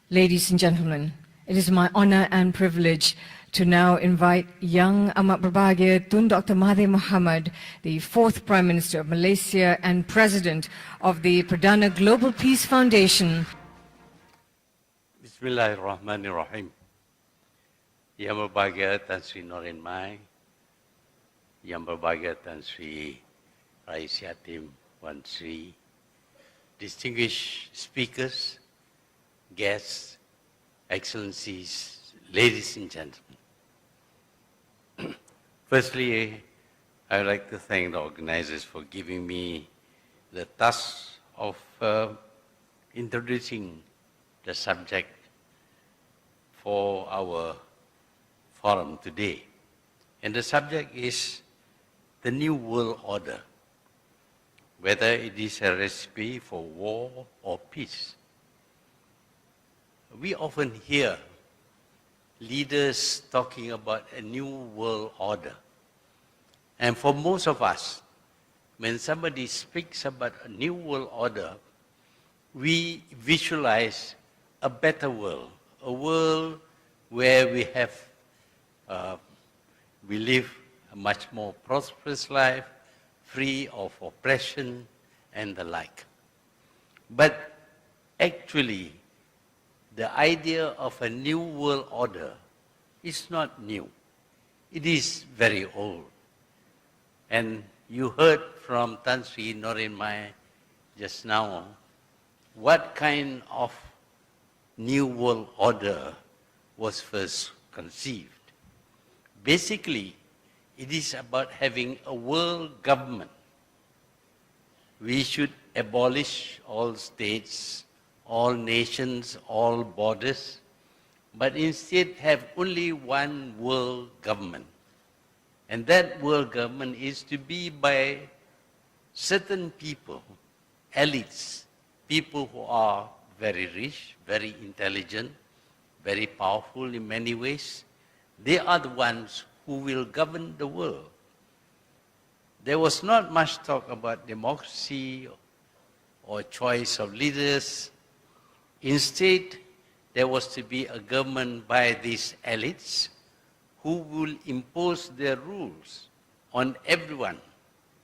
Ladies and gentlemen, it is my honor and privilege to now invite Yang Amat Berbahagia Tun Dr. Mahathir Mohamad, the fourth Prime Minister of Malaysia and President of the Perdana Global Peace Foundation. Bismillahirrahmanirrahim. Yang berbahagia Tan Sri Norin Mai, Yang berbahagia Tan Sri Rais Yatim Wan Sri, distinguished speakers, guests, excellencies, ladies and gentlemen. Firstly, I would like to thank the organizers for giving me the task of introducing the subject for our forum today. And the subject is the New World Order, whether it is a recipe for war or peace. We often hear leaders talking about a new world order. And for most of us, when somebody speaks about a new world order, we visualize a better world, a world where we live a much more prosperous life, free of oppression and the like. But actually, the idea of a new world order is not new. It is very old. And you heard from Tan Sri Norin Mai just now what kind of new world order was first conceived. Basically, it is about having a world government. We should abolish all states, all nations, all borders, but instead have only one world government. And that world government is to be by certain people, elites, people who are very rich, very intelligent, very powerful in many ways. They are the ones who will govern the world. There was not much talk about democracy or choice of leaders. Instead, there was to be a government by these elites who will impose their rules on everyone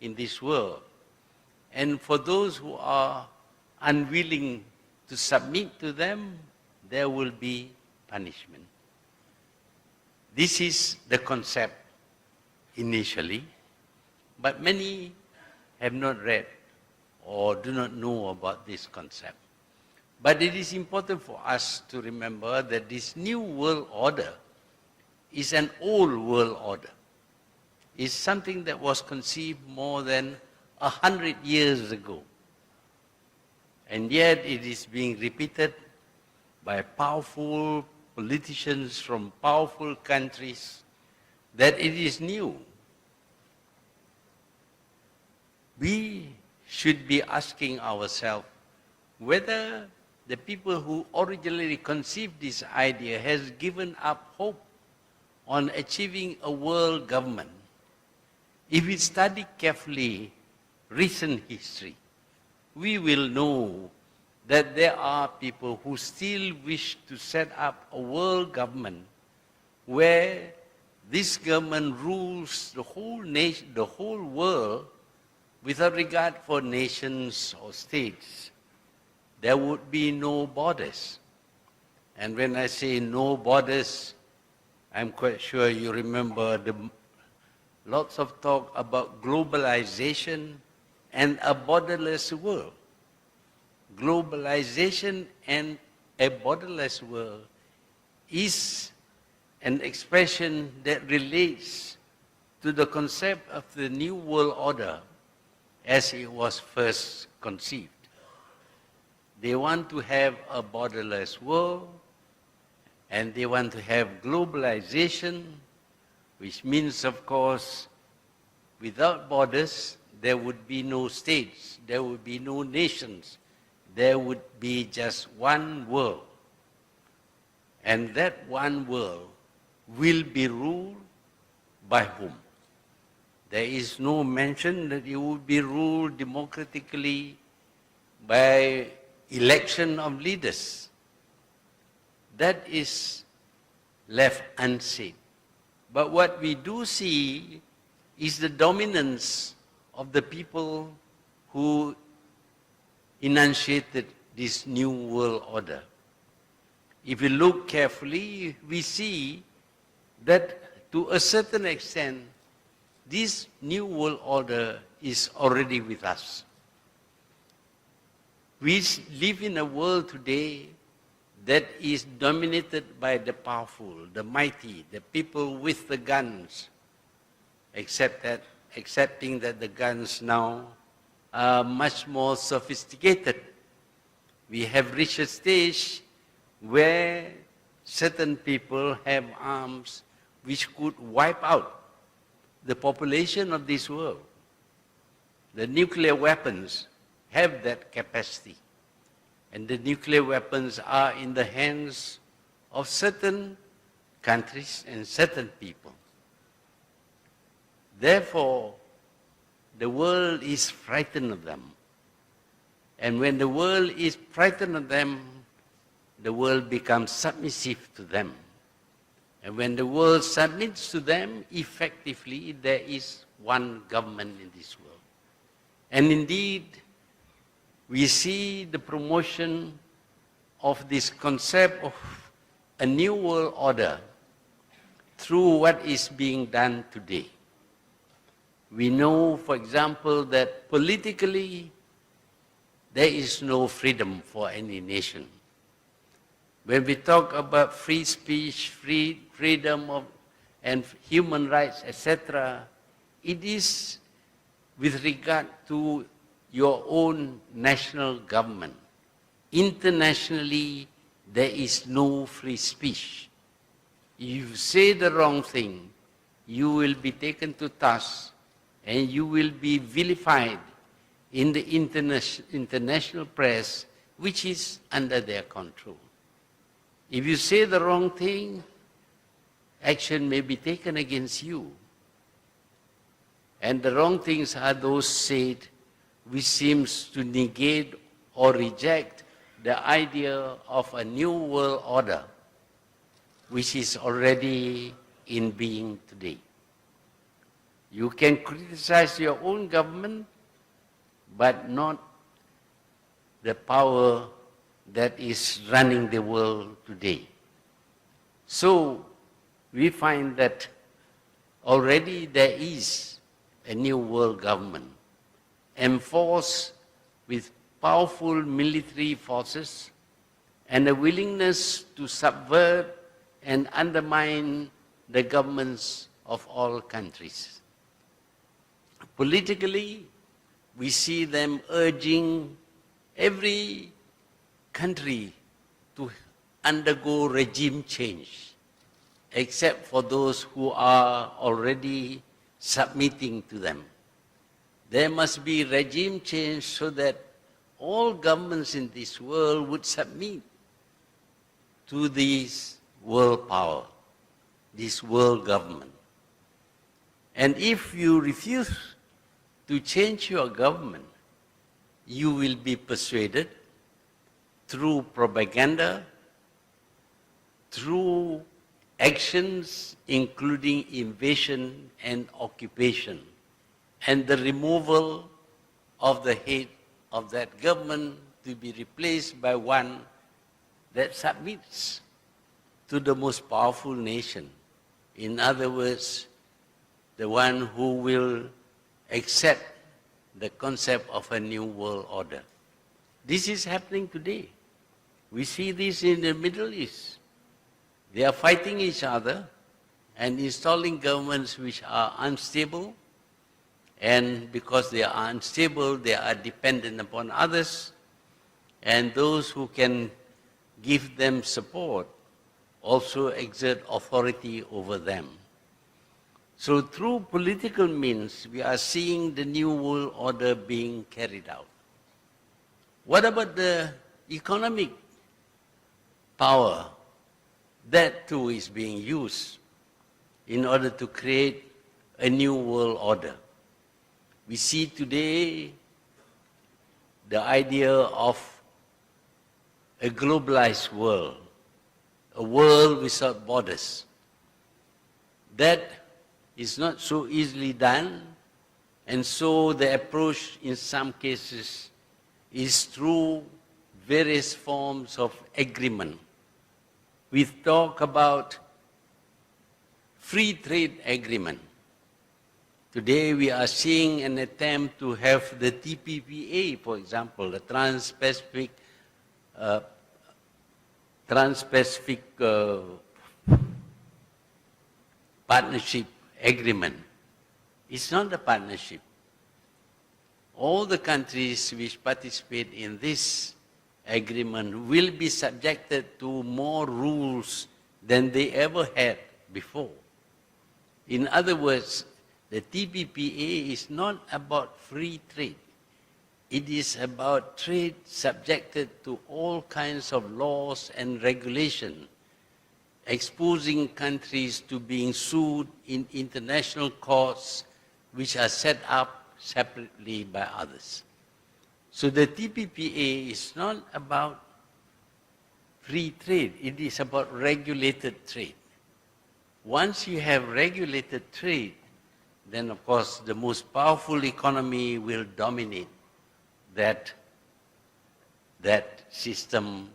in this world. And for those who are unwilling to submit to them, there will be punishment. This is the concept initially, but many have not read or do not know about this concept. But it is important for us to remember that this new world order is an old world order. It's something that was conceived more than 100 years ago. And yet it is being repeated by powerful politicians from powerful countries that it is new. We should be asking ourselves whether the people who originally conceived this idea has given up hope on achieving a world government. If we study carefully recent history, we will know that there are people who still wish to set up a world government where this government rules the whole nation, the whole world without regard for nations or states. There would be no borders. And when I say no borders, I'm quite sure you remember lots of talk about globalization and a borderless world. Globalization and a borderless world is an expression that relates to the concept of the New World Order as it was first conceived. They want to have a borderless world, and they want to have globalization, which means, of course, without borders, there would be no states, there would be no nations, there would be just one world. And that one world will be ruled by whom? There is no mention that it would be ruled democratically by election of leaders. that is left unsaid. But what we do see is the dominance of the people who enunciated this new world order. If we look carefully, we see that to a certain extent, this new world order is already with us. We live in a world today that is dominated by the powerful, the mighty, the people with the guns, accepting that the guns now are much more sophisticated. We have reached a stage where certain people have arms which could wipe out the population of this world. The nuclear weapons have that capacity. And the nuclear weapons are in the hands of certain countries and certain people. Therefore, the world is frightened of them. And when the world is frightened of them, the world becomes submissive to them. And when the world submits to them, effectively, there is one government in this world. And indeed, we see the promotion of this concept of a new world order through what is being done today. We know, for example, that politically there is no freedom for any nation. When we talk about free speech, freedom of, and human rights, etc., it is with regard to your own national government. Internationally, there is no free speech. If you say the wrong thing, you will be taken to task and you will be vilified in the international press, which is under their control. If you say the wrong thing, action may be taken against you. And the wrong things are those said which seems to negate or reject the idea of a new world order, which is already in being today. You can criticize your own government, but not the power that is running the world today. So we find that already there is a new world government enforced with powerful military forces and a willingness to subvert and undermine the governments of all countries. Politically, we see them urging every country to undergo regime change, except for those who are already submitting to them. There must be regime change so that all governments in this world would submit to this world power, this world government. And if you refuse to change your government, you will be persuaded through propaganda, through actions including invasion and occupation, and the removal of the head of that government to be replaced by one that submits to the most powerful nation. In other words, the one who will accept the concept of a new world order. This is happening today. We see this in the Middle East. They are fighting each other and installing governments which are unstable, and because they are unstable, they are dependent upon others, and those who can give them support also exert authority over them. So through political means, we are seeing the new world order being carried out. What about the economic power? That too is being used in order to create a new world order. We see today the idea of a globalized world, a world without borders. That is not so easily done, and so the approach in some cases is through various forms of agreement. We talk about free trade agreement. Today we are seeing an attempt to have the TPPA, for example, the Trans-Pacific Partnership Agreement. It's not a partnership. All the countries which participate in this agreement will be subjected to more rules than they ever had before. In other words, the TPPA is not about free trade. It is about trade subjected to all kinds of laws and regulation, exposing countries to being sued in international courts which are set up separately by others. So the TPPA is not about free trade, it is about regulated trade. Once you have regulated trade, then of course the most powerful economy will dominate that system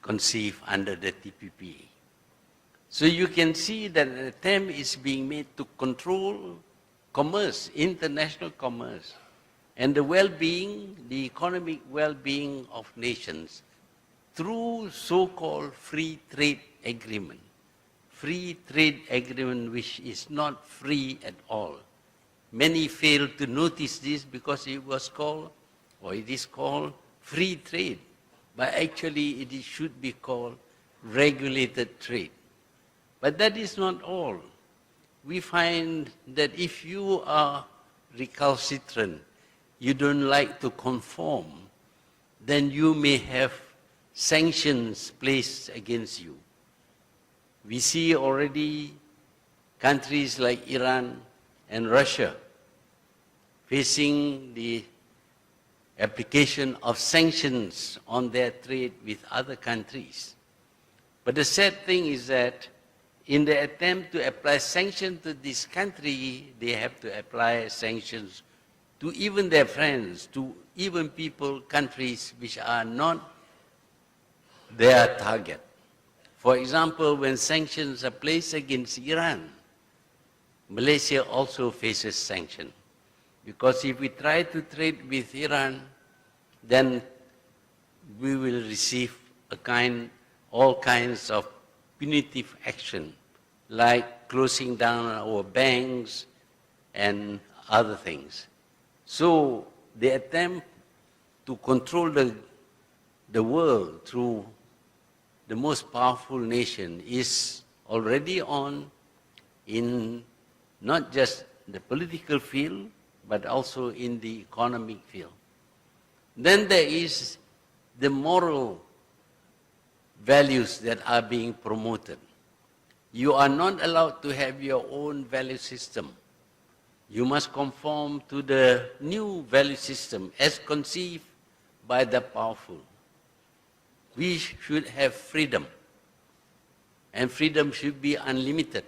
conceived under the TPPA. So you can see that an attempt is being made to control commerce, international commerce, and the well-being, the economic well-being of nations through so-called free trade agreement. Free trade agreement which is not free at all. Many fail to notice this because it was called, or it is called, free trade. But actually it should be called regulated trade. But that is not all. We find that if you are recalcitrant, you don't like to conform, then you may have sanctions placed against you. We see already countries like Iran and Russia facing the application of sanctions on their trade with other countries. But the sad thing is that in the attempt to apply sanctions to this country, they have to apply sanctions to even their friends, to even people, countries which are not their target. For example, when sanctions are placed against Iran, Malaysia also faces sanctions. Because if we try to trade with Iran, then we will receive all kinds of punitive action, like closing down our banks and other things. So the attempt to control the world through the most powerful nation is already on in not just the political field, but also in the economic field. Then there is the moral values that are being promoted. You are not allowed to have your own value system. You must conform to the new value system as conceived by the powerful. We should have freedom, and freedom should be unlimited.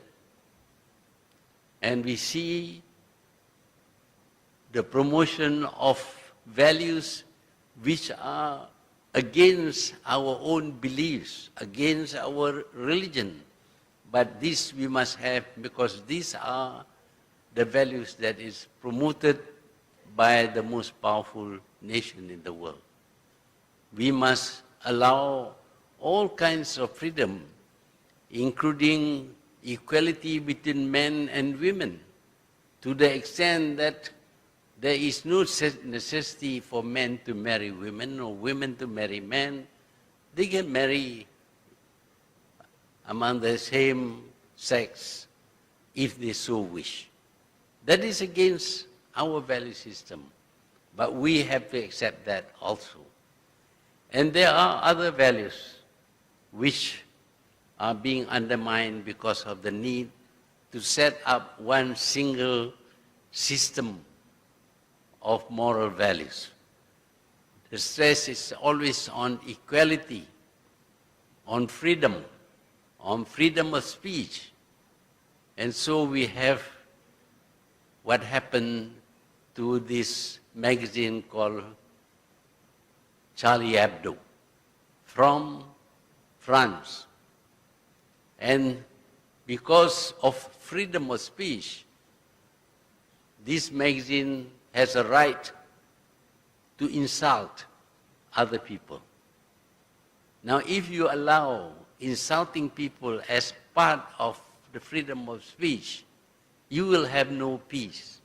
And we see the promotion of values which are against our own beliefs, against our religion. But this we must have because these are the values that is promoted by the most powerful nation in the world. We must allow all kinds of freedom, including equality between men and women, to the extent that there is no necessity for men to marry women or women to marry men. They can marry among the same sex if they so wish. That is against our value system, but we have to accept that also. And there are other values which are being undermined because of the need to set up one single system of moral values. The stress is always on equality, on freedom of speech. And so we have what happened to this magazine called Charlie Hebdo from France. And because of freedom of speech, this magazine has a right to insult other people. Now, if you allow insulting people as part of the freedom of speech, you will have no peace.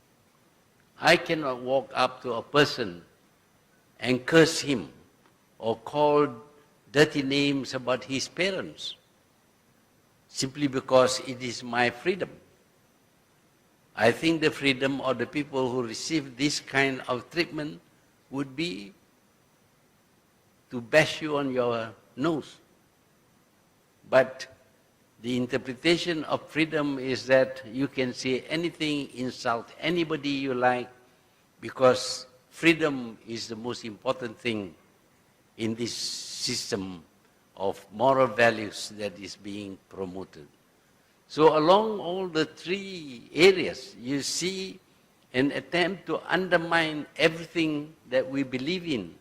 I cannot walk up to a person and curse him or call dirty names about his parents simply because it is my freedom. I think the freedom of the people who receive this kind of treatment would be to bash you on your nose. But the interpretation of freedom is that you can say anything, insult anybody you like, because freedom is the most important thing in this system of moral values that is being promoted. So along all the three areas, you see an attempt to undermine everything that we believe in,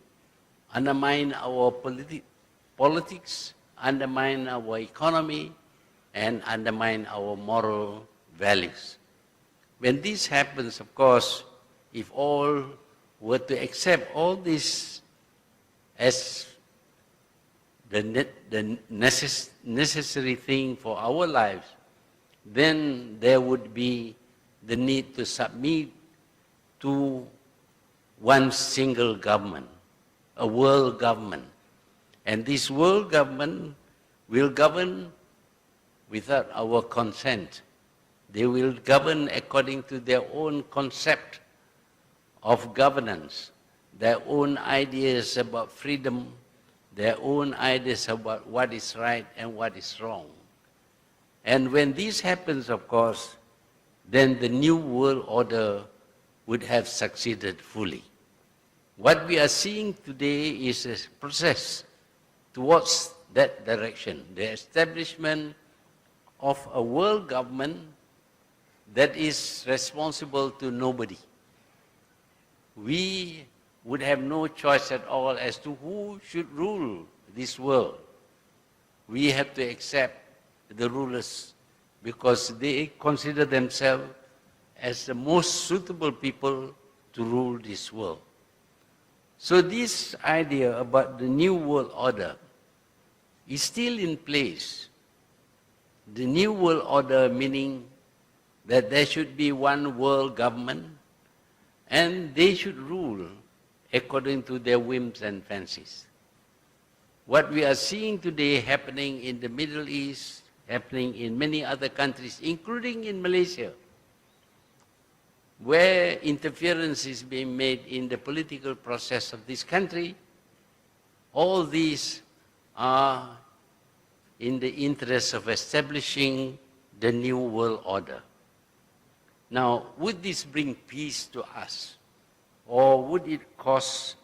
undermine our politics, undermine our economy, and undermine our moral values. When this happens, of course, if all were to accept all this as the necessary thing for our lives, then there would be the need to submit to one single government, a world government. And this world government will govern without our consent. They will govern according to their own concept of governance, their own ideas about freedom, their own ideas about what is right and what is wrong. And when this happens, of course, then the new world order would have succeeded fully. What we are seeing today is a process towards that direction, the establishment of a world government that is responsible to nobody. We would have no choice at all as to who should rule this world. We have to accept the rulers because they consider themselves as the most suitable people to rule this world. So this idea about the new world order is still in place. The new world order meaning that there should be one world government and they should rule according to their whims and fancies. What we are seeing today happening in the Middle East, happening in many other countries, including in Malaysia, where interference is being made in the political process of this country, all these are in the interest of establishing the new world order. Now, would this bring peace to us? Or would it cause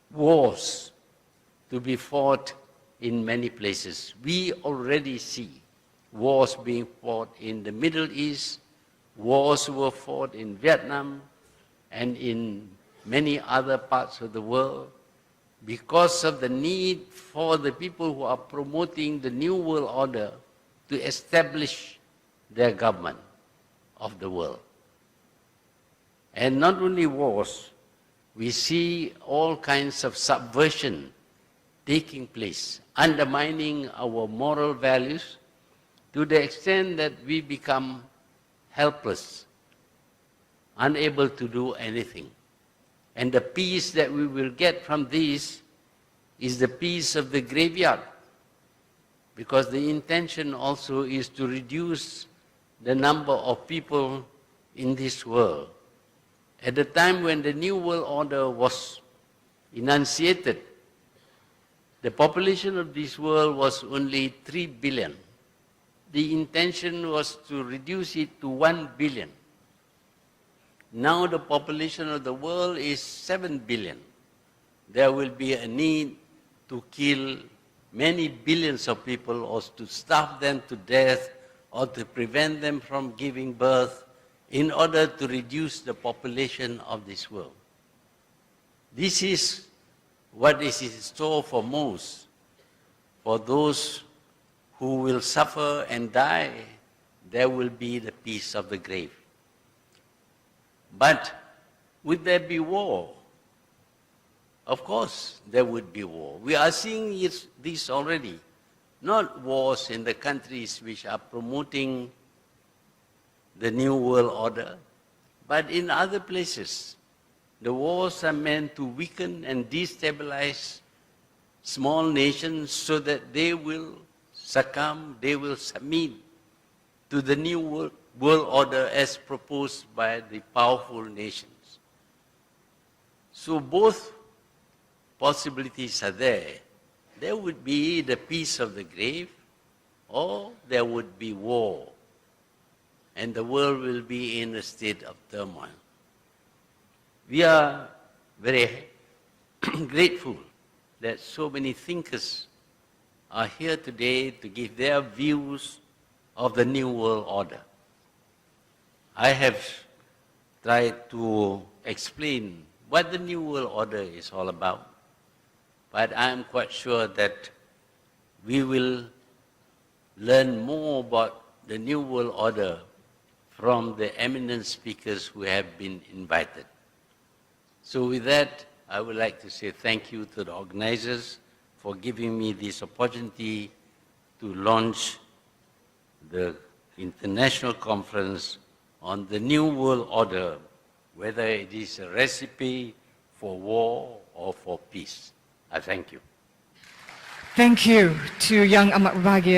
wars to be fought in many places? We already see wars being fought in the Middle East, wars were fought in Vietnam and in many other parts of the world because of the need for the people who are promoting the new world order to establish their government of the world. And not only wars, we see all kinds of subversion taking place, undermining our moral values to the extent that we become helpless, unable to do anything. And the peace that we will get from this is the peace of the graveyard, because the intention also is to reduce the number of people in this world. At the time when the New World Order was enunciated, the population of this world was only 3 billion. The intention was to reduce it to 1 billion. Now the population of the world is 7 billion. There will be a need to kill many billions of people, or to starve them to death, or to prevent them from giving birth, in order to reduce the population of this world. This is what is in store for most. For those who will suffer and die, there will be the peace of the grave. But would there be war? Of course there would be war. We are seeing this already. Not wars in the countries which are promoting the New World Order, but in other places. The wars are meant to weaken and destabilize small nations so that they will succumb, they will submit to the New World Order as proposed by the powerful nations. So both possibilities are there. There would be the peace of the grave, or there would be war, and the world will be in a state of turmoil. We are very grateful that so many thinkers are here today to give their views of the New World Order. I have tried to explain what the New World Order is all about, but I am quite sure that we will learn more about the New World Order from the eminent speakers who have been invited. So with that, I would like to say thank you to the organizers for giving me this opportunity to launch the international conference on the New World Order, whether it is a recipe for war or for peace. I thank you. Thank you to young Amat Berbahagia.